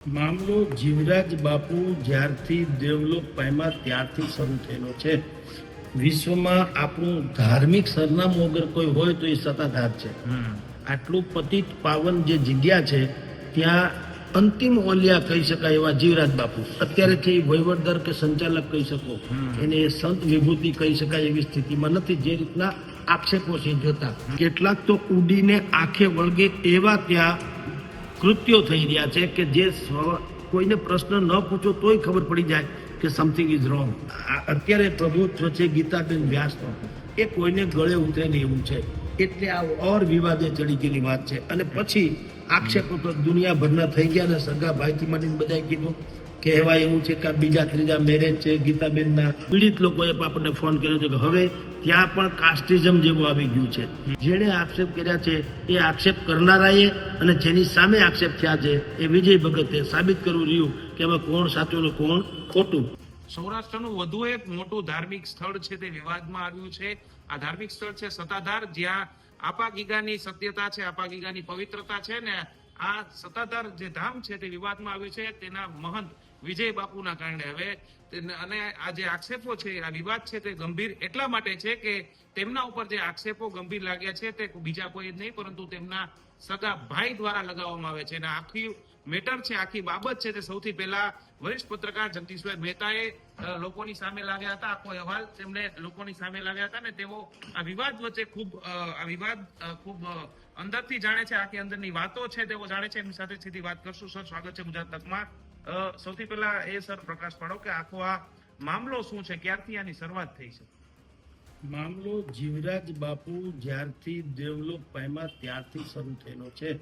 મામલો જીવરાજ બાપુ જ્યારથી દેવલોક પામ્યા ત્યારથી શરૂ થયેલો છે. વિશ્વમાં આપણું ધાર્મિક સરનામું વગર કોઈ હોય તો એ સત્તાધાર છે. આટલું પતિત પાવન જે જગ્યા છે ત્યાં અંતિમ ઓલિયા કહી શકાય એવા જીવરાજ બાપુ અત્યારે છે એ વહીવટદાર કે સંચાલક કહી શકો, એને સંત વિભૂતિ કહી શકાય એવી સ્થિતિમાં નથી. જે રીતના આક્ષેપો છે જોતા કેટલાક તો ઉડીને આંખે વળગે એવા ત્યાં કૃત્યો થઈ રહ્યા છે કે જે કોઈને પ્રશ્ન ન પૂછો તોય ખબર પડી જાય કે સમથિંગ ઇઝ રોંગ. અત્યારે પ્રભુત્વ છે ગીતાબેન વ્યાસનો, એ કોઈને ગળે ઉતરે નહીં એવું છે. એટલે આ ઓર વિવાદે ચડી ગયેલી વાત છે. અને પછી આક્ષેપો તો દુનિયાભરના થઈ ગયા ને સગા ભાઈથી માંડીને બધાએ કીધું કહેવાય એવું છે કે બીજા ત્રીજા મેરેજ છે ગીતાબેનના. પીડિત લોકોએ આપણને ફોન કર્યો છે કે હવે ત્યાં પણ કાસ્ટિઝમ જેવું આવી ગયું છે. જેણે આક્ષેપ કર્યા છે એ આક્ષેપ કરનારાએ અને જેની સામે આક્ષેપ થયા છે એ વિજય ભગતે સાબિત કરવું રહ્યું કે એમાં કોણ સાચું ને કોણ ખોટું. સૌરાષ્ટ્રનું વધુ એક મોટું ધાર્મિક સ્થળ છે તે વિવાદમાં આવ્યું છે. આ ધાર્મિક સ્થળ છે સત્તાધાર, જ્યાં આપા ગીગાની સત્યતા છે, આપા ગીગાની પવિત્રતા છે ને આ સત્તાધાર જે ધામ છે તે વિવાદમાં આવ્યું છે તેના મહંત વિજય બાપુના કારણે. હવે અને આ જે આક્ષેપો છે, આ વિવાદ છે તે ગંભીર એટલા માટે છે કે તેમના ઉપર જે આક્ષેપો ગંભીર લાગ્યા છે તે બીજા કોઈ જ નહીં પરંતુ તેમના સગા ભાઈ દ્વારા લગાવવામાં આવે છે. અને આખી મેટર છે, આખી બાબત છે તે સૌથી પહેલા વરિષ્ઠ પત્રકાર જગદીશભાઈ મહેતાએ લોકોની સામે લાવ્યા હતા. આખો અહેવાલ તેમણે લોકોની સામે લાવ્યા હતા ને તેઓ આ વિવાદ વચ્ચે ખૂબ અંદરથી જાણે છે, આખી અંદરની વાતો છે તેઓ જાણે છે. એમની સાથે સીધી વાત કરશું. સર, સ્વાગત છે ગુજરાત તકમાં. સૌથી પહેલા એ સર પ્રકાશ પાડો કે આખો આ મામલો શું છે, ક્યારથી આની શરૂઆત થઈ છે? મામલો જીવરાજ બાપુ જ્યારથી દેવલોક પામ્યા ત્યારથી શરૂ થયેલો છે.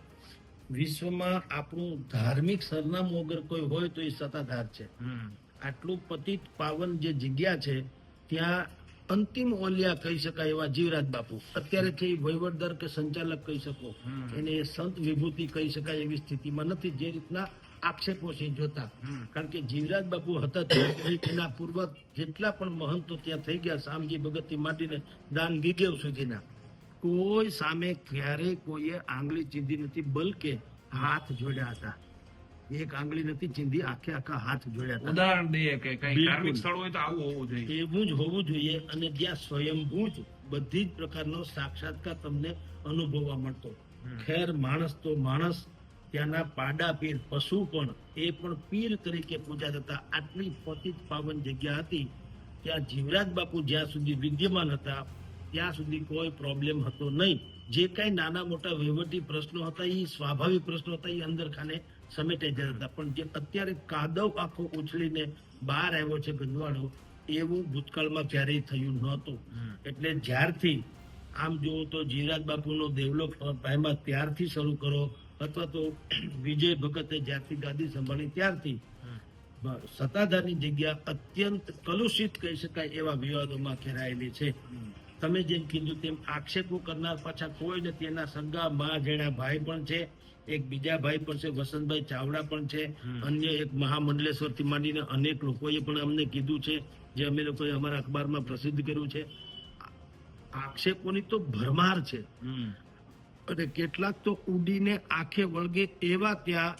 વિશ્વમાં આપણું ધાર્મિક સરનામું વગર કોઈ હોય તો એ સત્તાધાર છે. આટલું પતિત પાવન જે જગ્યા છે ત્યાં અંતિમ ઓલિયા કહી શકાય એવા જીવરાજ બાપુ અત્યારે છે એ વહીવટદાર કે સંચાલક કહી શકો, એને સંત વિભૂતિ કહી શકાય એવી સ્થિતિમાં નથી. જે રીતના આક્ષેપો છે જોતા, કારણ કે જીવરાજ બાપુ હતા એના પૂર્વ જેટલા પણ મહંતો ત્યાં થઈ ગયા, શામજી ભગતથી માંડીને દાન ગીગેવ સુધીના, કોઈ સામે ક્યારેય કોઈએ આંગળી ચીંધી નથી, બલકે હાથ જોડ્યા હતા. એક આંગળી નથી ચીંધી, આખા હાથ જોડ્યા હતા. ઉદાહરણ દઈએ કે કઈ ધાર્મિક સ્થળ હોય તો આવું હોવું જોઈએ, એવું જ હોવું જોઈએ. અને જ્યાં સ્વયંભૂ જ બધી જ પ્રકારનો સાક્ષાત્કાર તમને અનુભવવા મળતો. ખેર માણસ તો માણસ, ત્યાંના પાડા પીર પશુ પણ એ પણ પીર તરીકે પૂજા થતા. આટલી પતિત પાવન જગ્યા હતી. ત્યાં જીવરાજ બાપુ જ્યાં સુધી વિદ્યમાન હતા ત્યાં સુધી કોઈ પ્રોબ્લેમ હતો નહીં. જે કઈ નાના મોટા વહીવટી પ્રશ્નો હતા એ સ્વાભાવિક પ્રશ્નો હતા, એ અંદર ખાને સમેટાઈ જતા હતા. પણ જે અત્યારે કાદવ આખો ઉછળીને બહાર આવ્યો છે ગંદવાડો, એવું ભૂતકાળમાં ક્યારેય થયું નહોતું. એટલે જ્યારથી આમ જુઓ તો જીવરાજ બાપુનો દેવલોક પામ્યા ત્યારથી શરૂ કરો અથવા તો વિજય ભગતે જ્યારથી ગાદી સંભાળી ત્યારથી સત્તાધારની જગ્યા અત્યંત કલુષિત કહી શકાય એવા વિવાદોમાં ઘેરાયેલી છે. તમે જેમ કીધું તેમ આક્ષેપો કરનાર પાછા કોઈ નથી. એના સગા મા જેના ભાઈ પણ છે, એક બીજા ભાઈ પણ છે, વસંતભાઈ ચાવડા પણ છે, અન્ય એક મહામંડલેશ્વર થી માંડીને અનેક લોકોએ પણ અમને કીધું છે, જે અમે લોકોએ અમારા અખબારમાં પ્રસિદ્ધ કર્યું છે. આક્ષેપોની તો ભરમાર છે અને કેટલાક તો ઉડીને આંખે વળગે એવા ત્યાં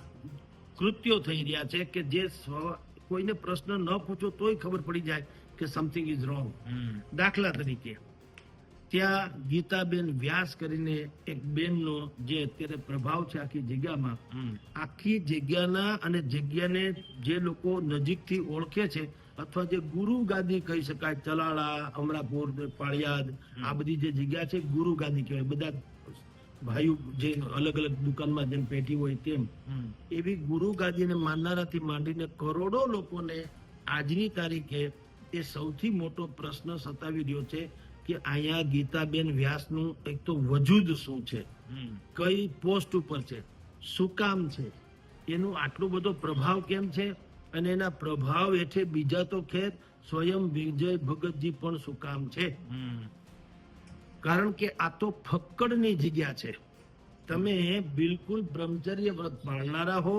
કૃત્યો થઈ રહ્યા છે કે જે કોઈને પ્રશ્ન ન પૂછો તોય ખબર પડી જાય કે સમથિંગ ઇઝ રોંગ. દાખલા તરીકે ત્યાં ગીતાબેન વ્યાસ કરીને એક બેનનો જે અત્યારે પ્રભાવ છે આખી જગ્યામાં, આખી જગ્યાના અને જગ્યાને જે લોકો નજીકથી ઓળખે છે અથવા જે ગુરુ ગાદી કહી શકાય, ચલાળા, અમરાપુર, પાળિયાદ, આ બધી જે જગ્યા છે ગુરુ ગાદી કહેવાય. બધા ભાઈઓ જે અલગ અલગ દુકાનમાં જેમ પેટી હોય તેમ એવી ગુરુ ગાદીને માનનારાથી માંડીને કરોડો લોકોને આજની તારીખે એ સૌથી મોટો પ્રશ્ન સતાવી રહ્યો છે કે અહીંયા ગીતાબેન વ્યાસનું એક તો વજૂદ શું છે, કઈ પોસ્ટ ઉપર છે, શું કામ છે, એનું આટલો બધો પ્રભાવ કેમ છે, અને એના પ્રભાવ હેઠે બીજા તો ખેર સ્વયં વિજય ભગતજી પણ શું કામ છે. કારણ કે આ તો ફક્કડની જગ્યા છે. તમે બિલકુલ બ્રહ્મચર્ય વ્રત પાળનારા હો,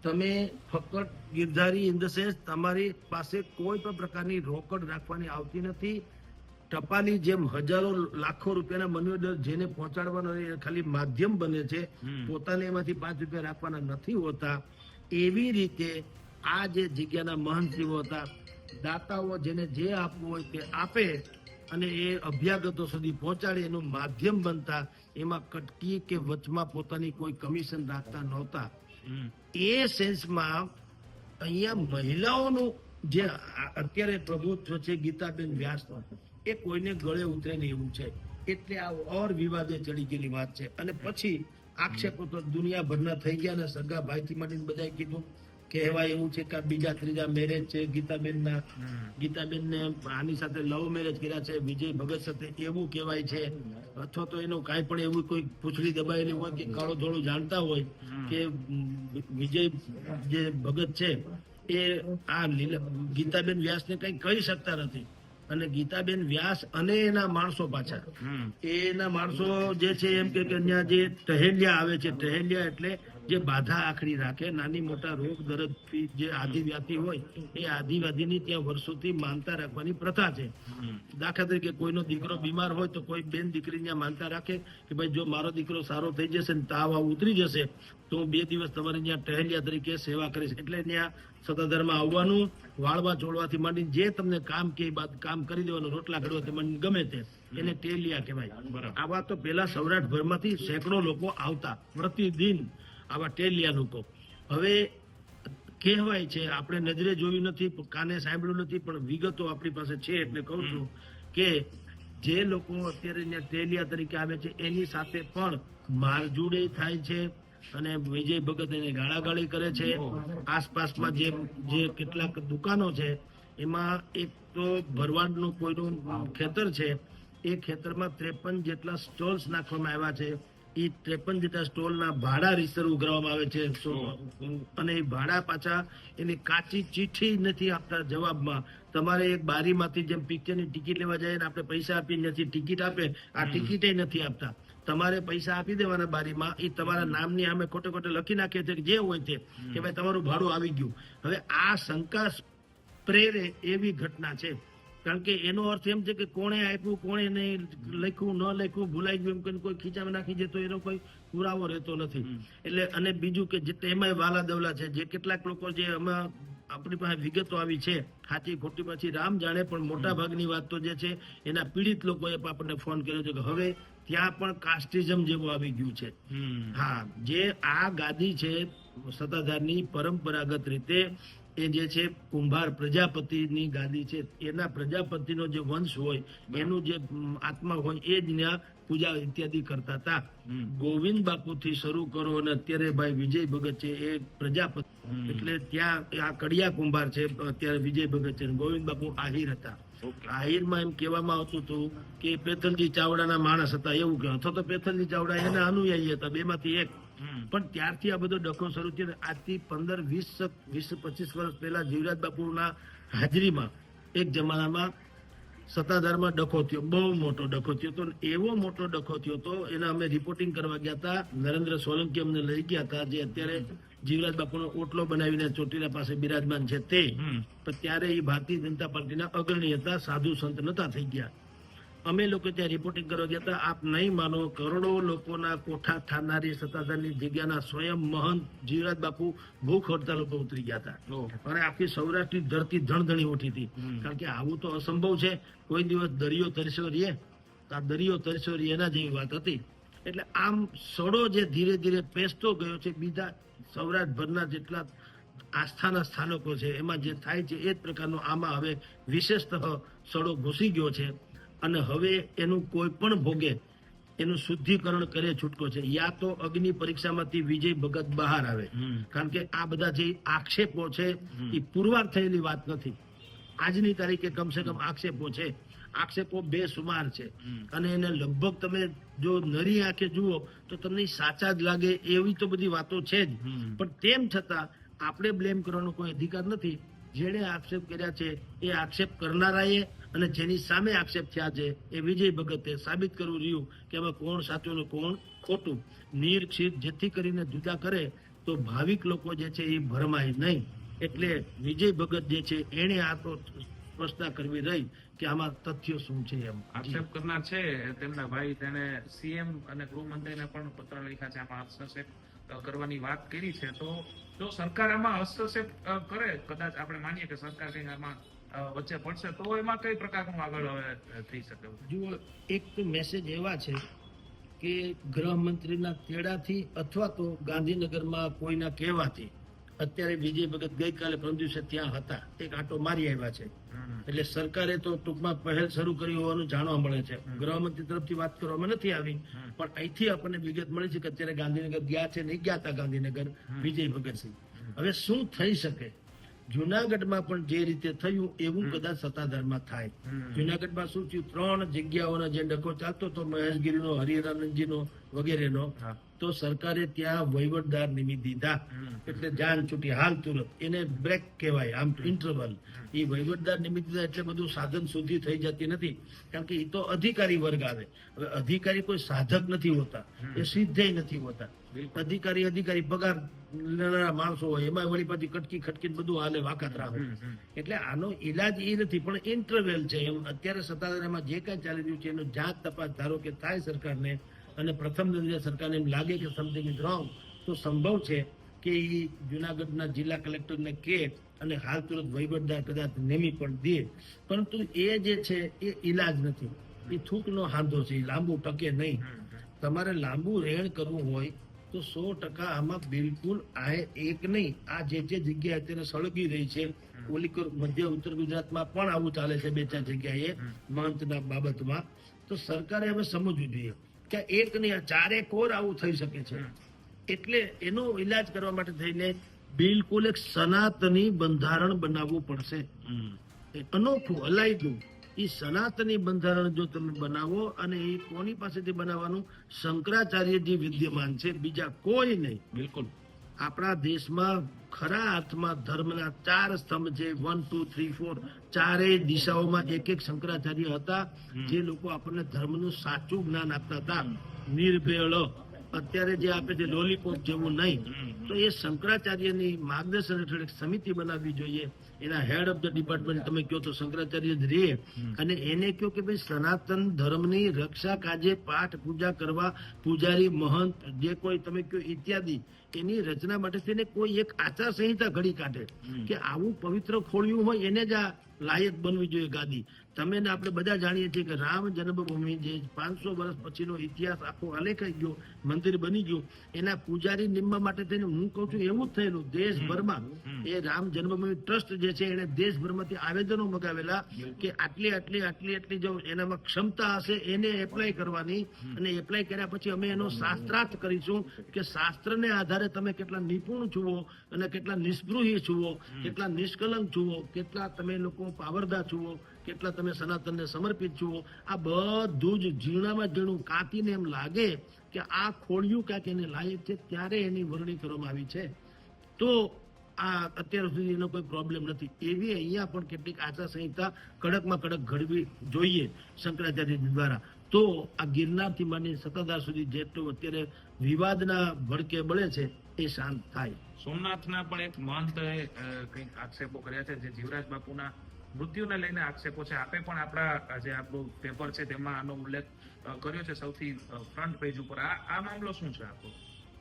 તમે ફક્કડ ગિરધારી ઇન ધ સેન્સ તમારી પાસે કોઈ પણ પ્રકારની રોકડ રાખવાની આવતી નથી. ટપાલી જેમ હજારો લાખો રૂપિયાના મની ઓર્ડર જેને પહોંચાડવાનો ખાલી માધ્યમ બને છે, પોતાને એમાંથી 5 રૂપિયા રાખવાના નથી હોતા. એવી રીતે આ જે જગ્યાના મહંતશ્રીઓ હતા, દાતાઓ જેને જે આપવું હોય તે આપે અને એ અભ્યાગતો સુધી પહોંચાડે એનું માધ્યમ બનતા, એમાં કટકી કે વચમાં પોતાની કોઈ કમિશન રાખતા નહોતા. એ સેન્સમાં અહીંયા મહિલાઓનું જે અત્યારે પ્રભુત્વ છે ગીતાબેન વ્યાસનો, એ કોઈને ગળે ઉતરે નહીં એવું છે. એટલે આ ઓર વિવાદે ચડી ગયેલી વાત છે. અને પછી આક્ષેપો તો દુનિયાભરના થઈ ગયા ને સગા ભાઈથી માંડીને બધાએ કીધું. કહેવાય એવું છે કે બીજા ત્રીજા મેરેજ છે ગીતાબેનના. ગીતાબેનને આની સાથે લવ મેરેજ કર્યા છે વિજય ભગત સાથે, એવું કહેવાય છે. અથવા તો એનું કાંઈ પણ એવું કોઈ પૂંછડી દબાયેલી હોય કે કાળો ધોળું જાણતા હોય કે વિજય જે ભગત છે એ આ ગીતાબેન વ્યાસને કંઈ કહી શકતા નથી. અને ગીતાબેન વ્યાસ અને એના માણસો પાછા, એના માણસો જે છે એમ કે અહીંયા જે ટહેલિયા આવે છે, ટહેલિયા એટલે જે બાધા આખડી રાખે, નાની મોટા રોગ દર્દ જે આદિવ્યાધિ હોય એ આદિવ્યાધિની ત્યાં વર્ષોથી માનતા રાખવાની પ્રથા છે. દાખલા તરીકે કોઈનો દીકરો બીમાર હોય તો કોઈ બેન દીકરી ત્યાં માનતા રાખે કે ભાઈ જો મારો દીકરો સારો થઈ જશે ને તાવ ઉતરી જશે તો હું 2 દિવસ તમારે ત્યાં ટહેલિયા તરીકે સેવા કરીશ. એટલે ત્યાં સત્તાધારમાં આવવાનું, વાળવા ચોળવાથી માંડીને જે તમને કામ કે બાદ કામ કરી દેવાનું, રોટલા ઘડવાથી માંડીને ગમે તે, એને ટેલિયા કહેવાય. આવા તો પેલા સૌરાષ્ટ્રભરમાંથી સેંકડો લોકો આવતા પ્રતિદિન, આવા ટેલિયા લોકો. હવે કહેવાય છે, આપણે નજરે જોયું નથી, કાને સાંભળ્યું નથી, પણ વિગતો આપણી પાસે છે એટલે કહું છું કે જે લોકો અત્યારે ત્યાં ટેલિયા તરીકે આવે છે એની સાથે પણ મારઝૂડે થાય છે અને વિજય ભગત એને ગાળાગાળી કરે છે. આસપાસમાં જે કેટલાક દુકાનો છે એમાં એક તો ભરવાડનું કોઈનું ખેતર છે, એ ખેતરમાં 53 જેટલા સ્ટોલ્સ નાખવામાં આવ્યા છે. એ 53 જેટલા સ્ટોલના ભાડા રીસર ઉઘરાવવામાં આવે છે અને એ ભાડા પાછા એની કાચી ચીઠ્ઠી નથી આપતા જવાબમાં. તમારે એક બારીમાંથી જેમ પિક્ચરની ટિકિટ લેવા જાય ને આપણે પૈસા આપી નથી ટિકિટ આપે, આ ટિકિટે નથી આપતા. તમારે પૈસા આપી દેવાના બારીમાં, એ તમારા નામની સામે ખોટે ખોટે લખી નાખે છે જે હોય તે કે ભાઈ તમારું ભાડું આવી ગયું. હવે આ શંકા પ્રેરે એવી ઘટના છે, કારણ કે એનો અર્થ એમ છે કે કોણે આપ્યું, કોણે નહીં લખ્યું, ન લખ્યું, ભૂલાઈ ગયું, એમ કોઈ ખીચામાં નાખી દે તો એનો કોઈ પુરાવો રહેતો નથી. એટલે અને બીજું કે એમાંય વાલા દવલા છે, જે કેટલાક લોકો જે આમાં આપણી પાસે વિગતો આવી છે સાચી ખોટી પછી રામ જાણે, પણ મોટા ભાગની વાત તો જે છે એના પીડિત લોકોએ આપણને ફોન કર્યો છે કે હવે ત્યાં પણ કાસ્ટિઝમ જેવું આવી ગયું છે. હા, જે આ ગાદી છે સત્તાધારની પરંપરાગત રીતે એ જે છે કુંભાર પ્રજાપતિની ગાદી છે, એના પ્રજાપતિનો જે વંશ હોય એનું જે આત્મા હોય એ જ ત્યાં પૂજા ઇત્યાદિ કરતા હતા. ગોવિંદ બાપુ થી શરૂ કરો અને અત્યારે ભાઈ વિજય ભગત છે એ પ્રજાપતિ, એટલે ત્યાં આ કડિયા કુંભાર છે અત્યારે વિજય ભગત છે, ગોવિંદ બાપુ આહિર હતા. આહિરમાં એમ કહેવામાં આવતું હતું કે પેથલજી ચાવડાના માણસ હતા એવું કે, અથવા તો પેથલજી ચાવડા એના અનુયાયી હતા, બેમાંથી એક. પણ ત્યારથી આ બધો ડખો શરૂ થયો. આજથી 15-20-25 વર્ષ પહેલા જીવરાજ બાપુના હાજરીમાં એક જમાનામાં સત્તાધારમાં ડખો થયો, બહુ મોટો ડખો થયો હતો. એવો મોટો ડખો થયો હતો, એના અમે રિપોર્ટિંગ કરવા ગયા હતા. નરેન્દ્ર સોલંકી અમને લઈ ગયા હતા, જે અત્યારે જીવરાજ બાપુનો ઓટલો બનાવીને ચોટીલા પાસે બિરાજમાન છે તે. પણ ત્યારે એ ભારતીય જનતા પાર્ટીના અગ્રણી હતા, સાધુ સંત નતા થઈ ગયા. અમે લોકો ત્યાં રિપોર્ટિંગ કરવા ગયા હતા. આપ નહીં માનો, કરોડો લોકોના કોઠા ઠારનારી સત્તાધારની જગ્યાના સ્વયં મહંત જીવરાજ બાપુ ભૂખ હડતાલ ઉપર ઉતરી ગયા હતા અને આખી સૌરાષ્ટ્રની ધરતી ધણધણી ઉઠી હતી. કારણ કે આવું તો અસંભવ છે, કોઈ દિવસ દરિયો તરસ્યો રહીએ, આ દરિયો તરસ્યો રહીએ એના જેવી વાત હતી. એટલે આમ સડો જે ધીરે ધીરે પેસતો ગયો છે, બીજા સૌરાષ્ટ્રભરના જેટલા આસ્થાના સ્થાનકો છે એમાં જે થાય છે એ જ પ્રકારનો આમાં હવે વિશેષતઃ સડો ઘૂસી ગયો છે. અને હવે એનું કોઈ પણ ભોગે એનું શુદ્ધિકરણ કરે છૂટકો છે. યા તો અગ્નિ પરીક્ષામાંથી વિજય ભગત બહાર આવે, કારણ કે આ બધા જે આક્ષેપો છે એ પુરવાર થયેલી વાત નથી. આજની તારીખે કમસે કમ આક્ષેપો છે, આક્ષેપો બેસુમાર છે અને એને લગભગ તમે જો નરી આંખે જુઓ તો તમને સાચા જ લાગે એવી તો બધી વાતો છે જ. પણ તેમ છતાં આપણે બ્લેમ કરવાનો કોઈ અધિકાર નથી. જેણે આક્ષેપ કર્યા છે એ આક્ષેપ કરનારાએ અને જેની સામે આક્ષેપ થયા છે એ વિજય ભગતે સાબિત કરવું રહ્યું કે એમાં કોણ સાચું ને કોણ ખોટું. નિર્ક્ષિત જેથી કરીને જુદા કરે તો ભાવિક લોકો જે છે એ ભરમાય નહીં. એટલે વિજય ભગત જે છે એને આ તો સ્પષ્ટતા કરવી રહી કે આમાં તથ્યો શું છે. એમ આક્ષેપ કરનાર છે તેમના ભાઈ, તેને સીએમ અને ગૃહમંત્રીને પણ પત્ર લખ્યા છે. આમાં હસ્તક્ષેપ કરવાની વાત કરી છે. તો જો સરકાર આમાં હસ્તક્ષેપ કરે, કદાચ આપણે માનીએ કે સરકાર કંઈ આમાં વચ્ચે પડશે, તો એમાં કઈ પ્રકારનું આગળ હવે થઈ શકે? જુઓ, એક તો મેસેજ એવા છે કે ગૃહમંત્રીના તેડાથી અથવા તો ગાંધીનગરમાં કોઈના કહેવાથી અત્યારે વિજય ભગત ગઈકાલે પરમ દિવસે ત્યાં હતા, એક આંટો મારી આવ્યા છે. એટલે સરકારે તો ટૂંકમાં પહેલ શરૂ કરી હોવાનું જાણવા મળે છે. ગૃહમંત્રી તરફથી વાત કરવામાં નથી આવી, પણ અહીંથી આપણને વિગત મળી છે કે અત્યારે ગાંધીનગર ગયા છે, નહીં ગયા હતા ગાંધીનગર વિજય ભગતસિંહ. હવે શું થઈ શકે? જુનાગઢમાં પણ જે રીતે થયું એવું કદાચ સત્તાધારમાં થાય. જુનાગઢમાં શું થયું, 3 જગ્યાઓનો જે ડખો ચાલતો હતો મહેશગીરીનો, હરિરાનંદજીનો વગેરેનો, તો સરકારે ત્યાં વહીવટદાર નિમી દીધા. એટલે જાન છૂટી, હાલ તુરંત, એને બ્રેક કહેવાય, આમ ઇન્ટરવલ. એ વહીવટદાર નિમી દીધા એટલે બધું સાધન સુધી થઈ જતી નથી, કારણ કે એ તો અધિકારી વર્ગ આવે. હવે અધિકારી કોઈ સાધક નથી હોતા, એ સિદ્ધે નથી હોતા. અધિકારી પગાર લેનારા માણસો હોય, એમાં વળી પાછી કટકી ખટકી બધું હાલે વાકાત રાખે. એટલે આનો ઈલાજ એ નથી, પણ ઇન્ટરવેલ છે. એમ અત્યારે સત્તાધારમાં જે કાંઈ ચાલી રહ્યું છે એનો જાંચ તપાસ ધારો કે થાય સરકારને, અને પ્રથમ દરજ્જા સરકારને એમ લાગે કે સમથિંગ ઇઝ રોંગ, તો સંભવ છે કે એ જુનાગઢના જિલ્લા કલેક્ટરને કહે અને હાલ તુરંત વહીવટદાર કદાચ નેમી પણ દે. પરંતુ એ જે છે એ ઈલાજ નથી, એ થૂકનો હાંધો છે, એ લાંબુ ટકે નહીં. તમારે લાંબુ રહેણ કરવું હોય તો 100% આમાં બિલકુલ આ એક નહીં, આ જે જગ્યાએ અત્યારે સળગી રહી છે, ઓલી મધ્ય ઉત્તર ગુજરાતમાં પણ આવું ચાલે છે 2-4 જગ્યાએ મહંતના બાબતમાં. તો સરકારે હવે સમજવું જોઈએ કે એક નહીં, આ 4 કોર આવું થઈ શકે છે. એટલે એનો ઈલાજ કરવા માટે થઈને બિલકુલ એક સનાતની બંધારણ બનાવવું પડશે, અનોખું, અલાયદું. એ સનાતની બંધારણ જો તમે બનાવો, અને એ કોની પાસેથી બનાવવાનું? શંકરાચાર્યજી વિદ્યમાન છે, બીજા કોઈ નહીં. બિલકુલ. આપણા દેશમાં ખરા અર્થમાં ધર્મના 4 સ્તંભ છે, 1, 2, 3, 4, ચારેય દિશાઓમાં એક શંકરાચાર્ય હતા, જે લોકો આપણને ધર્મનું સાચું જ્ઞાન આપતા હતા, નિર્ભેળ. અત્યારે જે આપે છે લોલીપોપ જેવું નહીં. તો એ શંકરાચાર્યની માર્ગદર્શન હેઠળ એક સમિતિ બનાવવી જોઈએ. એના હેડ ઓફ ધ ડિપાર્ટમેન્ટ તમે કહો તો શંકરાચાર્ય જ રહે, અને એને કહો કે ભાઈ સનાતન ધર્મની રક્ષા કાજે પાઠ પૂજા કરવા પૂજારી, મહંત, જે કોઈ તમે કહો ઇત્યાદિ, એની રચના માટે થઈને કોઈ એક આચાર સંહિતા ઘડી કાઢે કે આવું પવિત્ર ખોળ્યું હોય એને જ આ લાયક બનવી જોઈએ ગાદી. તમે ને આપણે બધા જાણીએ છીએ કે રામ જન્મભૂમિ જે 500 વર્ષ પછીનો ઇતિહાસ આખો આલેખાઈ ગયો, મંદિર બની ગયું, એના પૂજારી નિમવા માટે થઈને હું કહું છું એવું જ થયેલું દેશભરમાં. એ રામ જન્મભૂમિ ટ્રસ્ટ જે છે એને દેશભરમાંથી આવેદનો મગાવેલા કે આટલી જો એનામાં ક્ષમતા હશે એને એપ્લાય કરવાની, અને એપ્લાય કર્યા પછી અમે એનો શાસ્ત્રાર્થ કરીશું કે શાસ્ત્રને આધારે તમે કેટલા નિપુણ છુઓ અને કેટલા નિસ્પૃહી છુઓ, કેટલા નિષ્કલંક છુઓ, કેટલા તમે લોકો પાવરદા છુઓ, કેટલા તમે સનાતનને સમર્પિત છુઓ. આ બધું જ ઝીણામાં ઝીણું કાપીને એમ લાગે કે આ ખોળ્યું ક્યાંક એને લાયક છે, ત્યારે એની વરણી કરવામાં આવી છે. તો આ અત્યાર સુધી એનો કોઈ પ્રોબ્લેમ નથી. એવી અહીંયા પણ કેટલીક આચાર સંહિતા કડકમાં કડક ઘડવી જોઈએ શંકરાચાર્ય દ્વારા. તો આ ગિરનારથી માંડી સત્તાધાર સુધી જેટલું અત્યારે વિવાદના ભડકે બળે છે એ શાંત થાય. સોમનાથના પણ એક મહંત કંઈક આક્ષેપો કર્યા છે, જે જીવરાજ બાપુના મૃત્યુને લઈને આક્ષેપો છે. આપે પણ આપણા જે આપણું પેપર છે તેમાં આનો ઉલ્લેખ કર્યો છે સૌથી ફ્રન્ટ પેજ ઉપર. આ મામલો શું છે આપો?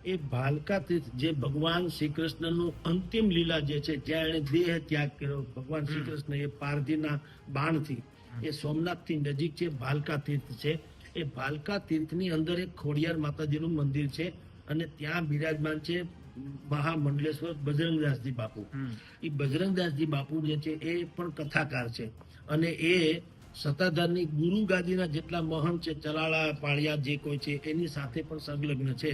એ ભાલકા તીર્થ જે ભગવાન શ્રી કૃષ્ણનું અંતિમ લીલા જે છે, જ્યાં એને દેહ ત્યાગ કર્યો ભગવાન શ્રી કૃષ્ણ એ પારધીના બાણથી, એ સોમનાથથી નજીક છે, ભાલકા તીર્થ છે. એ ભાલકા તીર્થની અંદર એક ખોડિયાર માતાજીનું મંદિર છે, અને ત્યાં બિરાજમાન છે મહામંડલેશ્વર બજરંગદાસજી બાપુ. એ બજરંગદાસજી બાપુ જે છે એ પણ કથાકાર છે, અને એ સત્તાધારની ગુરુ ગાદીના જેટલા મહંત છે, ચલાળા પાળિયા જે કોઈ છે એની સાથે પણ સંલગ્ન છે.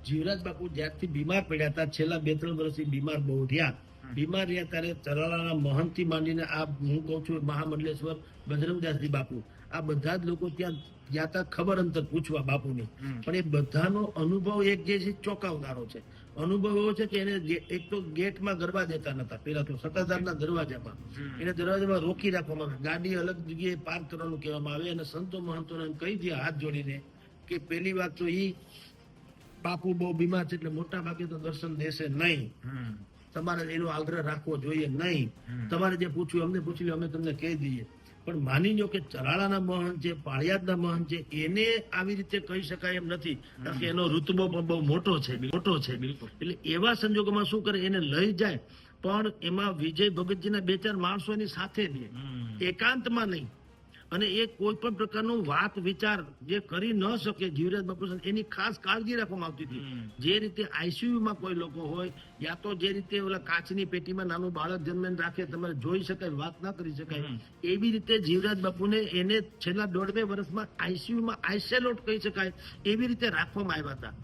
જીવરાજ બાપુ જ્યારથી બીમાર પડ્યા હતા, છેલ્લા 2-3 વર્ષથી બીમાર બહુ રહ્યા, બીમાર રહ્યા ત્યારે ચલાળાના મહંતથી માંડીને આ હું કહું છું મહામંડલેશ્વર બજરંગદાસજી બાપુ, આ બધા જ લોકો ત્યાં ગયા હતા ખબર અંતર પૂછવા બાપુની. પણ એ બધાનો અનુભવ એક જે છે ચોંકાવનારો છે. અનુભવ એવો છે કે એને એક તો ગેટમાં ગરબા દેતા નતા, પેલા તો સત્તાધારના દરવાજામાં એને દરવાજામાં રોકી રાખવામાં આવે, ગાડી અલગ જગ્યાએ પાર્ક કરવાનું કહેવામાં આવે, અને સંતો મહંતોને કહી દે હાથ જોડીને કે પહેલી વાત તો ઈ બાપુ બહુ બીમાર છે એટલે મોટા ભાગે તો દર્શન દેશે નહીં, તમારે એનો આગ્રહ રાખવો જોઈએ નહીં, તમારે જે પૂછ્યું અમને પૂછી લો, અમે તમને કહી દઈએ. પણ માની લો કે ચરાળાના મહંત છે, પાળિયાદના મહંત છે, એને આવી રીતે કહી શકાય એમ નથી, કારણ કે એનો રૂતબો પણ બહુ મોટો છે. બિલકુલ. એટલે એવા સંજોગોમાં શું કરે, એને લઈ જાય, પણ એમાં વિજય ભગતજીના 2-4 માણસો એની સાથે લે, એકાંતમાં નહીં. અને એ કોઈ પણ પ્રકારનો વાત વિચાર જે કરી ન શકે જીવરાજ બાપુ સાથે, એની ખાસ કાળજી રાખવામાં આવતી હતી. જે રીતે આઈસીયુમાં કોઈ લોકો હોય, યા તો જે રીતે ઓલા કાચની પેટીમાં નાનું બાળક જન્મેને રાખે, તમારે જોઈ શકાય, વાત ના કરી શકાય, એવી રીતે જીવરાજ બાપુને એને છેલ્લા 1.5-2 વર્ષમાં આઈસીયુમાં આઇસોલેટ કહી શકાય એવી રીતે રાખવામાં આવ્યા હતા.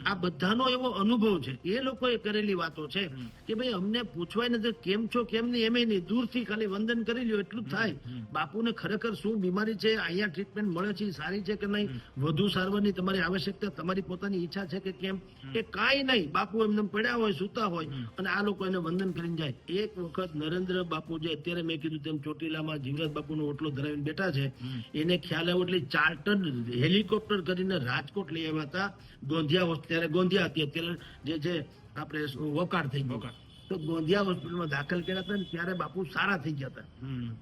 આ બધાનો એવો અનુભવ છે, એ લોકોએ કરેલી વાતો છે કે ભાઈ અમને પૂછવાય નથી કેમ છો કેમ નહીં, એમ નહીં, દૂરથી ખાલી વંદન કરી લ્યો એટલું જ થાય. બાપુને ખરેખર શું બીમારી છે, અહીંયા ટ્રીટમેન્ટ મળે છે, સારી છે કે નહીં, વધુ સારવારની તમારી આવશ્યકતા, તમારી પોતાની ઈચ્છા છે કે કેમ, એ કાંઈ નહીં. બાપુ એમને પડ્યા હોય, સૂતા હોય, અને આ લોકો એને વંદન કરીને જાય. એક વખત નરેન્દ્ર બાપુ, જે અત્યારે મેં કીધું તેમ ચોટીલામાં જીવરાજ બાપુનો ઓટલો ધરાવીને બેઠા છે, એને ખ્યાલ આવ્યો એટલે ચાર્ટર્ડ હેલિકોપ્ટર કરીને રાજકોટ લઈ આવ્યા હતા. ગોંધિયા હતી, અત્યારે જે છે આપણે વકાર થઈ ગયો, તો ગોંધિયા હોસ્પિટલમાં દાખલ કર્યા હતા, ત્યારે બાપુ સારા થઈ ગયા હતા.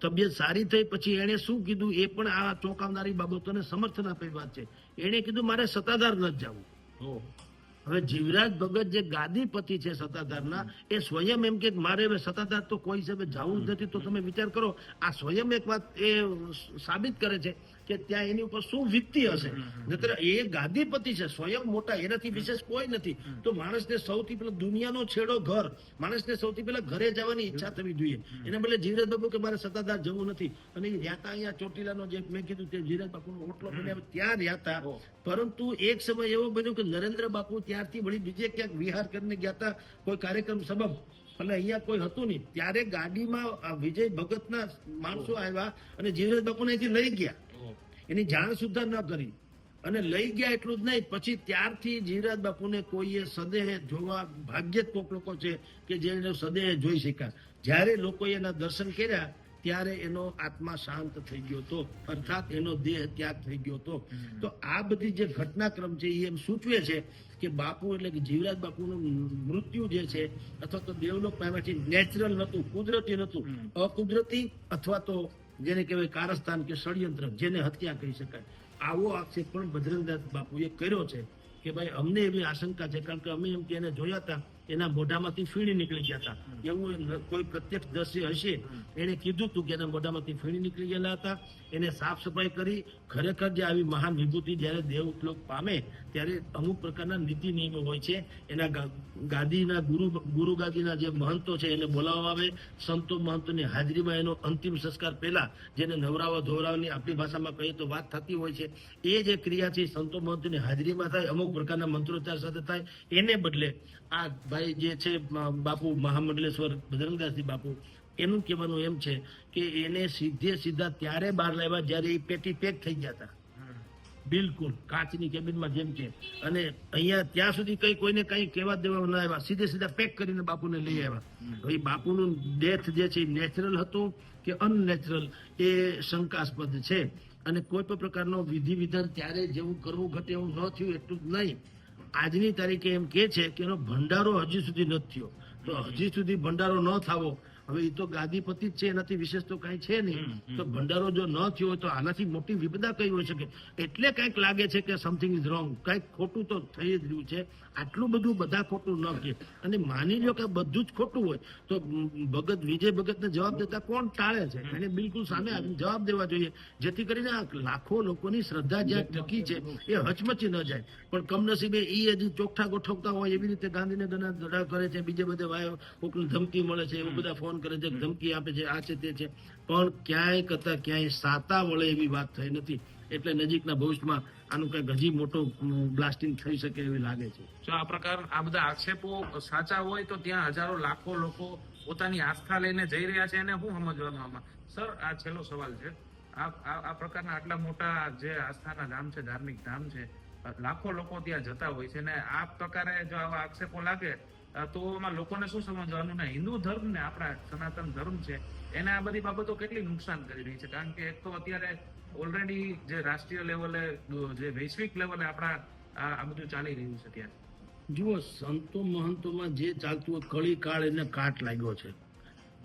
તબિયત સારી થઈ પછી એને શું કીધું, એ પણ આ ચોંકાવનારી બાબતોને સમર્થન આપેલી વાત છે. એને કીધું મારે સત્તાધાર નથી જવું. હવે જીવરાજ ભગત જે ગાદીપતિ છે સત્તાધારના, એ સ્વયં એમ કે મારે હવે સત્તાધાર તો કોઈ હિસાબે જવું જ નથી. તો તમે વિચાર કરો, આ સ્વયં એક વાત એ સાબિત કરે છે કે ત્યાં એની ઉપર શું વિત્તિ હશે. નહીતર એ ગાદીપતિ છે, સ્વયં મોટા, એનાથી વિશેષ કોઈ નથી. તો માણસને સૌથી પહેલા દુનિયાનો છેડો ઘર, માણસને સૌથી પહેલા ઘરે જવાની ઈચ્છા થવી જોઈએ. એના બદલે જીવરાજ બાપુ કે મારે સત્તાધાર જવું નથી, અને એ રહ્યા અહીંયા ચોટીલાનો જે મેં કીધું તે જીવરાજ બાપુનો ઓટલો બન્યા ત્યાં રહ્યા હતા. પરંતુ એક સમય એવો બન્યો કે નરેન્દ્ર બાપુ ત્યારથી વળી બીજે ક્યાંક વિહાર કરીને ગયા હતા, કોઈ કાર્યક્રમ સબબ, એટલે અહીંયા કોઈ હતું નહીં. ત્યારે ગાડીમાં વિજય ભગતના માણસો આવ્યા અને જીવરાજ બાપુને અહીંથી લઈ ગયા, એની જાણ સુદ્ધા ન કરી, અને લઈ ગયા. એટલું જ નહીં, પછી ત્યારથી જીવરાજ બાપુને કોઈએ સદેહે જોવા, ભાગ્યે જ કોક લોકો છે કે જેને સદેહે જોઈ શક્યા. જ્યારે લોકોએ એના દર્શન કર્યા ત્યારે એનો આત્મા શાંત થઈ ગયો હતો, અર્થાત એનો દેહ ત્યાગ થઈ ગયો હતો. તો આ બધી જે ઘટનાક્રમ છે એ એમ સૂચવે છે કે બાપુ એટલે કે જીવરાજ બાપુનું મૃત્યુ જે છે, અથવા તો દેવલોક પામ્યાથી નેચરલ નહોતું, કુદરતી નહોતું, અકુદરતી, અથવા તો જેને કહેવાય કારસ્તાન કે ષડયંત્ર, જેને હત્યા કહી શકાય. આવો આક્ષેપ પણ બજરંગદાસ બાપુએ કર્યો છે કે ભાઈ અમને એવી આશંકા છે, કારણ કે અમે એમ કે એને જોયા હતા, એના મોઢામાંથી ફીણી નીકળી ગયા હતા, એવું કોઈ પ્રત્યક્ષ દ્રશ્ય હશે, એને કીધું હતું કે એના મોઢામાંથી ફીણી નીકળી ગયેલા હતા. એને સાફ સફાઈ કરી. ખરેખર જે આવી મહાન વિભૂતિ જ્યારે દેવલોક પામે ત્યારે અમુક પ્રકારના નીતિ નિયમો હોય છે. એના ગાદીના ગુરુ ગાદીના જે મહંતો છે એને બોલાવવામાં આવે, સંતો મહંતોની હાજરીમાં એનો અંતિમ સંસ્કાર પહેલા, જેને નવરાવા ધોવરાવાની આપણી ભાષામાં કહીએ તો વાત થતી હોય છે, એ જે ક્રિયા છે સંતો મહંતોની હાજરીમાં થાય, અમુક પ્રકારના મંત્રોચ્ચાર સાથે થાય. એને બદલે આ ભાઈ જે છે બાપુ મહામંડલેશ્વર બજરંગદાસજી બાપુ, એનું કહેવાનું એમ છે કે એને સીધા ત્યારે બહાર લાવ્યા જ્યારે એ પેટી પેક થઈ ગયા હતા, બિલકુલ કાચની કેબિનમાં જેમ કે. અને અહીંયા ત્યાં સુધી કઈ કોઈને કઈ કહેવા દેવા ન આવ્યા, સીધા પેક કરીને બાપુને લઈ આવ્યા. હવે બાપુનું ડેથ જે છે નેચરલ હતું કે અનનેચરલ એ શંકાસ્પદ છે. અને કોઈ પણ પ્રકારનો વિધિ વિધાન ત્યારે જેવું કરવું ઘટે એવું ન થયું. એટલું જ નહીં, આજની તારીખે એમ કે છે કે એનો ભંડારો હજી સુધી નથી થયો. તો હજી સુધી ભંડારો ન થવો, હવે એ તો ગાદીપતિ જ છે, એનાથી વિશેષ તો કઈ છે નહીં. તો ભંડારો જો ન થયો હોય તો આનાથી મોટી વિપદા કઈ હોઈ શકે. એટલે કઈક લાગે છે કે સમથિંગ ઇઝ રોંગ, કઈક ખોટું તો થઈ જ રહ્યું છે. આટલું બધું બધા ખોટું ન કહે, અને માની લો કે બધું જ ખોટું હોય તો ભગત વિજય ભગતને જવાબ દેતા કોણ ટાળે છે? એને બિલકુલ સામે આવીને જવાબ દેવા જોઈએ, જેથી કરીને આ લાખો લોકોની શ્રદ્ધા જ્યાં ટકી છે એ હચમચી ન જાય. પણ કમનસીબે એ હજી ચોખ્ઠા ગોઠવતા હોય એવી રીતે ગાંધીનગરના ધડા કરે છે, બીજે બધે કોકને ધમકી મળે છે, એવું બધા ફોન કરે છે, ધમકી આપે છે, આ છે તે છે, પણ ક્યાંય કરતા ક્યાંય સાતા વળે એવી વાત થઈ નથી. એટલે નજીકના ભવિષ્યમાં આનું કઈક હજી મોટો બ્લાસ્ટિંગ થઈ શકે એવી લાગે છે. જો આ પ્રકાર આ બધા આક્ષેપો સાચા હોય તો ત્યાં હજારો લાખો લોકો પોતાની આસ્થા લઈને જઈ રહ્યા છે, એને શું સમજવાનું આમાં? સર, આ છેલ્લો સવાલ છે. આ પ્રકારના આટલા મોટા જે આસ્થાના ધામ છે, ધાર્મિક ધામ છે, લાખો લોકો ત્યાં જતા હોય છે, ને આ પ્રકારે જો આવા આક્ષેપો લાગે તો એમાં લોકોને શું સમજવાનું? ને હિન્દુ ધર્મ ને આપણા સનાતન ધર્મ છે એને આ બધી બાબતો કેટલી નુકસાન કરી રહી છે? કારણ કે એક તો અત્યારે ઓલરેડી જે રાષ્ટ્રીય લેવલે, જે વૈશ્વિક લેવલે આપણા આ બધું ચાલી રહ્યું છે ત્યાં. જુઓ, સંતો મહંતોમાં જે ચાલતું હોય, કળી કાળ એને કાટ લાગ્યો છે.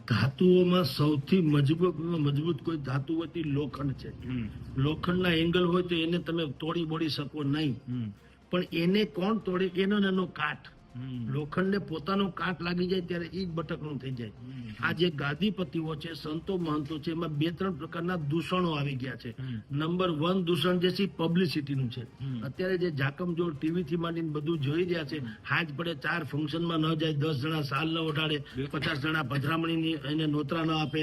ધાતુઓમાં સૌથી મજબૂત કોઈ ધાતુ હોતી લોખંડ છે. લોખંડના એંગલ હોય તો એને તમે તોડી બોડી શકો નહીં, પણ એને કોણ તોડે? એનો ને એનો કાટ. લોખંડને પોતાનો કાટ લાગી જાય ત્યારે એ જ બટકણું થઈ જાય. આ જે ગાદીપતિઓ છે, સંતો મહંતો છે, એમાં 2-3 પ્રકારના દૂષણો આવી ગયા છે. નંબર 1 દૂષણ જે છે પબ્લિસિટીનું છે. અત્યારે જે જાકમજોળ ટીવી થી માંડીને બધું જોઈ રહ્યા છે, હાજ પડે 4 ફંક્શનમાં ન જાય, 10 જણા સાલ ન ઓઢાડે, 50 જણા પધરામણી એને નોતરા ન આપે,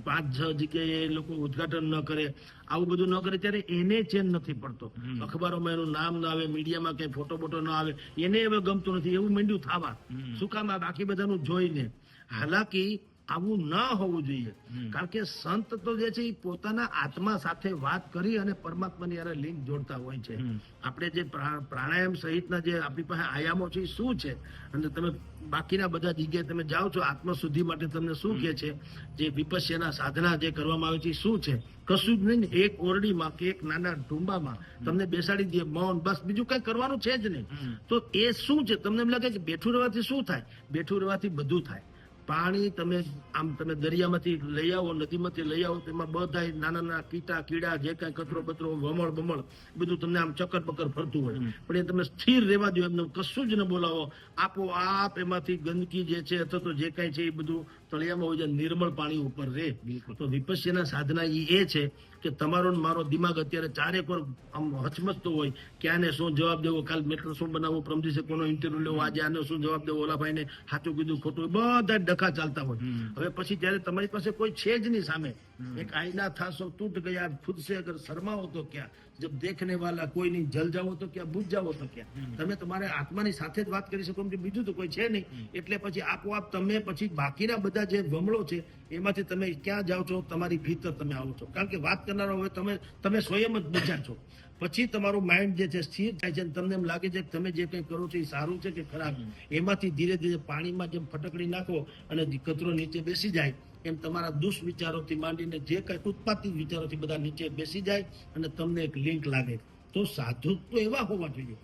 5-6 જગ્યાએ એ લોકો ઉદઘાટન ન કરે, આવું બધું ન કરે ત્યારે એને ચેન નથી પડતો. અખબારોમાં એનું નામ ના આવે, મીડિયામાં કઈ ફોટો બોટો ન આવે, એને હવે ગમતું નથી. એવું માંડ્યું થવા. શું કામ? આ બાકી બધાનું જોઈને. હાલાકી આવું ન હોવું જોઈએ, કારણ કે સંત તો જે છે એ પોતાના આત્મા સાથે વાત કરી અને પરમાત્માની હારે લિંક જોડતા હોય છે. આપણે જે પ્રાણાયામ સહિતના જે આપણી પાસે આયામો છે એ શું છે, અને તમે બાકીના બધા જગ્યાએ તમે જાઓ છો આત્મ શુદ્ધિ માટે તમને શું કહે છે, જે વિપસ્યના સાધના જે કરવામાં આવે છે એ શું છે? કશું જ નહીં ને. એક ઓરડીમાં કે એક નાના ટુંબામાં તમને બેસાડી દે, મૌન, બસ, બીજું કઈ કરવાનું છે જ નહીં. તો એ શું છે? તમને એમ લાગે કે બેઠું રહેવાથી શું થાય? બેઠું રહેવાથી બધું થાય. પાણી તમે દરિયામાંથી લઈ આવો, નદીમાંથી લઈ આવો, તેમાં બધા નાના નાના કીડા જે કઈ કચરો બચરો, વમળ બમળ બધું તમને આમ ચક્કર બક્કર ફરતું હોય, પણ એ તમે સ્થિર રહેવા દો, એમને કશું જ ન બોલાવો, આપોઆપ એમાંથી ગંદકી જે છે અથવા તો જે કઈ છે એ બધું તળિયામાં હોય જાય, નિર્મળ પાણી ઉપર રહે. તો વિપસ્યના સાધના એ છે કે તમારો ને મારો દિમાગ અત્યારે ચારેક વાર આમ હચમચતો હોય, ક્યાંને શું જવાબ દેવો, કાલ મેટર શું બનાવવું, પ્રમ દિવસે કોનો ઇન્ટરવ્યુ લેવો, આજે આને શું જવાબ દેવો, ઓલા ભાઈને સાચું કીધું ખોટું, બધા ડખા ચાલતા હોય. હવે પછી જયારે તમારી પાસે કોઈ છે જ નહીં સામે, એક આઈના થાસો તૂટ ગયા ખુદ સે અગર શરમાઓ તો ક્યાં, જબ દેખને વાલા કોઈ નહીં, જલ જાઓ તો ક્યાં, બુझ જાઓ તો ક્યાં. તમે તમારે આત્માની સાથે જ વાત કરી શકો, બીજું તો કોઈ છે નહીં. એટલે પછી આપોઆપ તમે પછી બાકીના બધા જે વમળો છે એમાંથી તમે ક્યાં જાઓ છો? તમારી ભીતર તમે આવો છો, કારણ કે વાત કરનારો હવે તમે સ્વયં જ વિચાર છો. પછી તમારું માઇન્ડ જે છે સ્થિર થાય છે, તમને એમ લાગે છે કે તમે જે કંઈ કરો છો એ સારું છે કે ખરાબ. એમાંથી ધીરે ધીરે પાણીમાં જેમ ફટકડી નાખો અને કચરો નીચે બેસી જાય, એમ તમારા દુષ્વિચારોથી માંડીને જે કઈ ઉત્પાદિત વિચારોથી બધા નીચે બેસી જાય અને તમને એક લિંક લાગે. તો સાધુ તો એવા હોવા જોઈએ,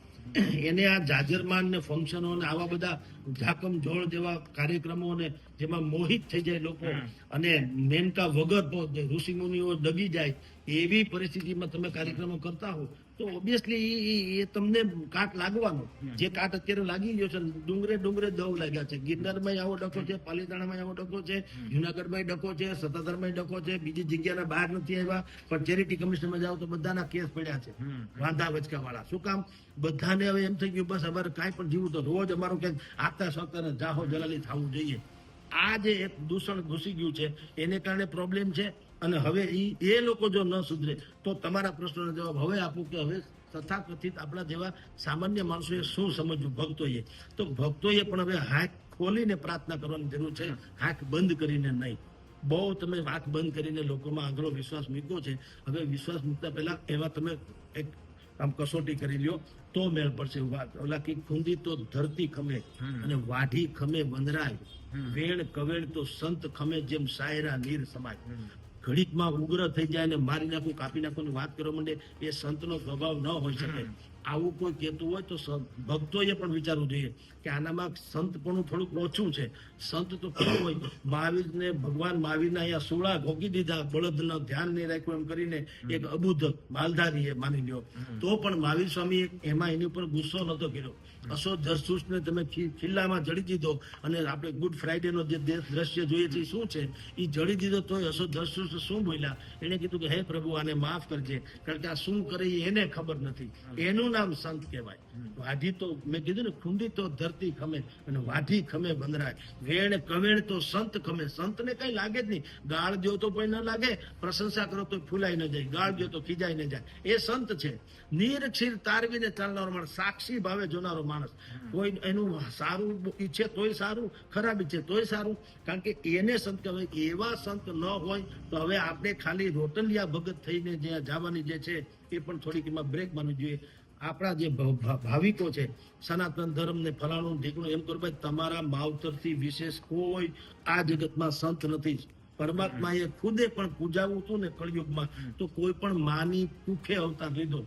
એને આ જાજરમાન ને ફંક્શનો ને આવા બધા ઝાકમ જોળ જેવા કાર્યક્રમોને જેમાં મોહિત થઈ જાય લોકો, અને મેનકા વગર ઋષિ મુનિઓ દબી જાય, એવી પરિસ્થિતિમાં તમે કાર્યક્રમો કરતા હો તો ઓબ્વિયસલી એ તમને કાટ લાગવાનો. જે કાટ અત્યારે લાગી ગયો છે, ડુંગરે દવ લાગ્યા છે. ગિરનારમાં આવો ડખો છે, પાલીતાણામાં આવો ડખો છે, જુનાગઢમાં ડખો છે, સત્તાધારમાં ડખો છે, બીજી જગ્યાના બહાર નથી આવ્યા, પણ ચેરિટી કમિશનમાં જાઓ તો બધાના કેસ પડ્યા છે, વાંધા વચકા વાળા. શું કામ? બધાને હવે એમ થઈ ગયું બસ અમારે કાંઈ પણ જીવું તો રોજ અમારું ક્યાંક આગતા સત્તા જાહો જલાલી થવું જોઈએ. આ જે એક દૂષણ ઘૂસી ગયું છે એને કારણે પ્રોબ્લેમ છે. અને હવે એ લોકો જો ન સુધરે તો તમારા પ્રશ્નનો જવાબ હવે આપું કે હવે તથાકથિત આપણા જેવા સામાન્ય માણસોએ શું સમજવું, ભક્તોએ. તો ભક્તોએ પણ હવે હાથ ખોલીને પ્રાર્થના કરવાની જરૂર છે, હાથ બંધ કરીને નહીં. બહુ તમે આંખ બંધ કરીને લોકોમાં આગળ વિશ્વાસ મૂક્યો છે. હવે વિશ્વાસ મૂકતા પહેલા એવા તમે એક આમ કસોટી કરી લ્યો તો મેળ પડશે. ઓલા કે ખૂંદી તો ધરતી ખમે અને વાઢી ખમે વંદરાય, વેણ કવેણ તો સંત ખમે જેમ સાયરા નીર સમાય. ઘડીકમાં ઉગ્ર થઈ જાય ને મારી નાખું, કાપી નાખું ની વાત કરવા માંડે, એ સંતનો સ્વભાવ ન હોઈ શકે. આવું કોઈ કહેતું હોય તો ભક્તોએ પણ વિચારવું જોઈએ કે આનામાં સંતપણું થોડુંક ઓછું છે. સંત તો કેવું હોય, મહાવીરને ભગવાન મહાવીરના અહીંયા સોળા ભોગી દીધા, બળદનો ધ્યાન નહીં રાખ્યું એમ કરીને એક અબુધ માલધારી માની લ્યો, તો પણ મહાવીર સ્વામી એમાં એની ઉપર ગુસ્સો નતો કર્યો. અશો જસૂસને તમે ખિલ્લામાં જડી દીધો, અને આપણે ગુડ ફ્રાઈડે નો જે દ્રશ્ય જોઈએ છે શું છે, એ જડી દીધો તોય અશો જસૂસ શું બોલ્યા? એને કીધું કે હે પ્રભુ આને માફ કરજે, કારણ કે આ શું કરે એને ખબર નથી. એનું નામ સંત કહેવાય. વાઢી તો મેં કીધું ને, ખૂંદી તો ધરતી ખમે અને વાઢી ખમે બંદરાય, વેણ કવેણ તો સંત ખમે. સંતને કઈ લાગે જ નહીં, ગાળ દો તો કોઈ ન લાગે, પ્રશંસા કરો તો ફૂલાઈ ન જાય, ગાળ દો તો ખીજાઈ ન જાય. એ સંત છે. નીર ક્ષીર તારવીને ચાલનારો માણસ, સાક્ષી ભાવે જોનારો માણસ. કોઈ એનું સારું ઈચ્છે તોય સારું, ખરાબ ઈચ્છે તોય સારું, કારણ કે એને સંત કહેવાય. એવા સંત ન હોય તો હવે આપણે ખાલી રોટલિયા ભગત થઈને જ્યાં જવાની જે છે એ પણ થોડીક એમાં બ્રેક માનવી જોઈએ. આપણા જે ભાવિકો છે, સનાતન ધર્મ ને ફલાણું ઢીકણું એમ કરો, ભાઈ તમારા માવતરથી વિશેષ કોઈ આ જગતમાં સંત નથી. પરમાત્માએ ખુદે પણ પૂજાવું હતું ને કળયુગમાં, તો કોઈ પણ માની કુખે અવતાર લીધો.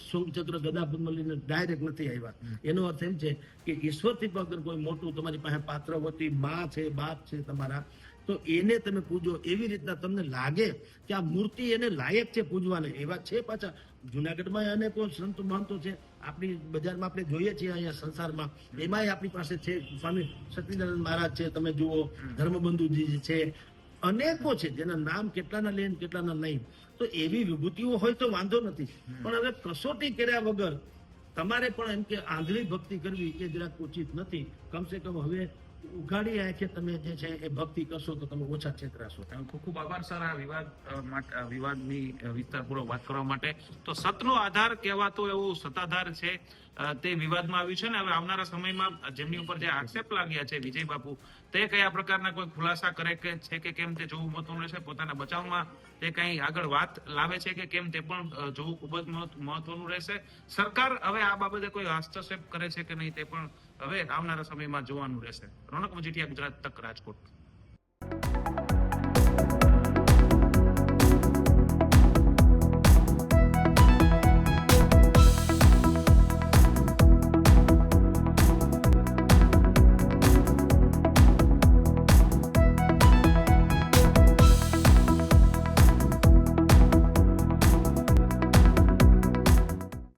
શુંગચક્ર ગદા પદ્મલીને ડાયરેક્ટ નથી આવ્યા. એનો અર્થ એમ છે કે ઈશ્વરથી પગર કોઈ મોટું તમારી પાસે પાત્ર હોતી, માં છે, બાપ છે તમારા, તો એને તમે પૂજો. એવી રીતના તમને લાગે કે આ મૂર્તિ એને લાયક છે પૂજવાને. એવા છે પાછા જુનાગઢમાં અનેકો સંતો મહંતો છે. આપણી બજારમાં આપણે જોઈએ છીએ અહીંયા સંસારમાં, એમાંય આપણી પાસે છે. સ્વામી સચ્ચિદાનંદ મહારાજ છે, તમે જુઓ, ધર્મબંધુજી છે, અનેકો છે જેના નામ કેટલાના લે કેટલાના નહીં. તો એવી વિભૂતિઓ હોય તો વાંધો નથી, પણ હવે કસોટી કર્યા વગર તમારે પણ એમ કે આંધળી ભક્તિ કરવી એ જરાક ઉચિત નથી. કમસે કમ હવે ઉઘાડી આંખે તમે જે છે એ ભક્તિ કરશો તો તમે ઓછા છેતરાશો. ખૂબ ખૂબ આભાર સર આ વિવાદની વિસ્તારપૂર્વક વાત કરવા માટે. તો સતનો આધાર કહેવાતો એવું સત્તાધાર છે તે વિવાદમાં આવ્યું છે ને હવે આવનારા સમયમાં જેમની ઉપર જે આક્ષેપ લાગ્યા છે વિજય બાપુ, તે કયા પ્રકારના કોઈ ખુલાસા કરે કે છે કે કેમ તે જોવું મહત્વનું રહેશે. પોતાના બચાવમાં તે કઈ આગળ વાત લાવે છે કે કેમ તે પણ જોવું ખૂબ જ મહત્વનું રહેશે. સરકાર હવે આ બાબતે કોઈ હસ્તક્ષેપ કરે છે કે નહીં તે પણ હવે આવનારા સમયમાં જોવાનું રહેશે. રોનક મજીઠિયા, ગુજરાત તક, રાજકોટ.